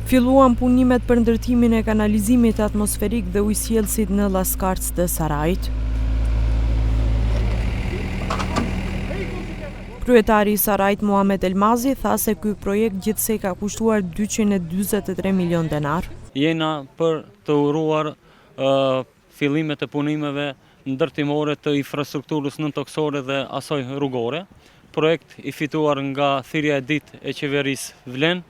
Filluan punimet për ndërtimin e kanalizimit atmosferik dhe ujësjellësit në Laskarc të Sarajit. Kryetari i Sarajit Muhamet Elmazi tha se ky projekt gjithsej ka kushtuar 243 milion denar. Jena për të uruar fillimet e punimeve ndërtimore të infrastrukturës nëntoksore dhe asoj rrugore. Projekt i fituar nga thirrja e ditë e qeverisë Vlen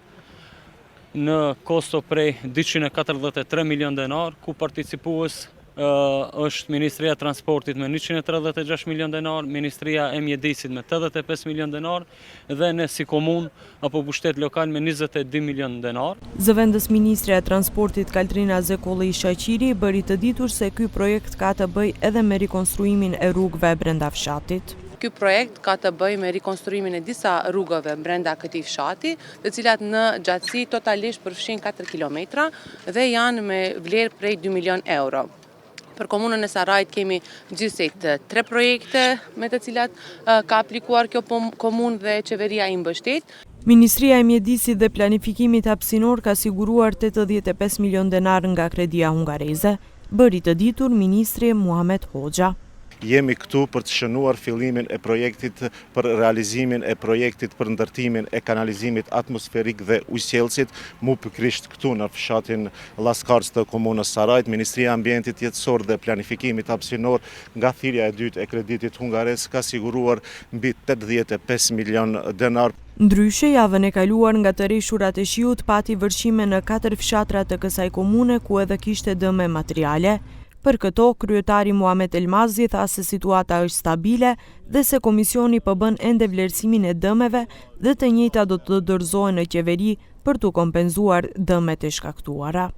në kosto prej 243 milion denar, ku participues është Ministria e Transportit me 136 milion denar, Ministria e Mjedisit me 85 milion denar dhe ne si komunë apo pushtet lokal me 22 milion denar. Zëvendës Ministria e Transportit Kaltrina Zekolli Shaqiri bëri të ditur se ky projekt ka të bëjë edhe me rikonstruimin e rrugëve brenda fshatit. Ky projekt ka të bëjë me rikonstruimin e disa rrugëve brenda këtij fshati, të cilat në gjatësi totalisht përfshin 4 kilometra dhe janë me vlerë prej 2 milion euro. Për komunën e Sarajit kemi gjithsej 3 projekte me të cilat ka aplikuar kjo komunë dhe qeveria i mbështet. Ministria e Mjedisit dhe Planifikimit Hapësinor ka siguruar 85 milion denar nga kredia hungareze, bëri të ditur Ministri Muhamet Hoxha. Jemi këtu për të shënuar fillimin e projektit për realizimin e projektit për ndërtimin e kanalizimit atmosferik dhe ujësjellësit, mu pikërisht këtu në fshatin Laskarc të komunës Sarajit. Ministria e Ambientit Jetësor dhe Planifikimit Hapësinor nga thirrja e dytë e kreditit hungares ka siguruar mbi 85 milion denar. Ndryshe, javën e kaluar nga të rishurat e shiut pati vërshime në 4 fshatra të kësaj komune ku edhe kishte dëme materiale. Për këto, kryetari Muhamet Elmazi tha se situata është stabile dhe se komisioni po bën ende vlerësimin e dëmeve dhe të njëjta do të dorëzohen në qeveri për t'u kompenzuar dëmet e shkaktuara.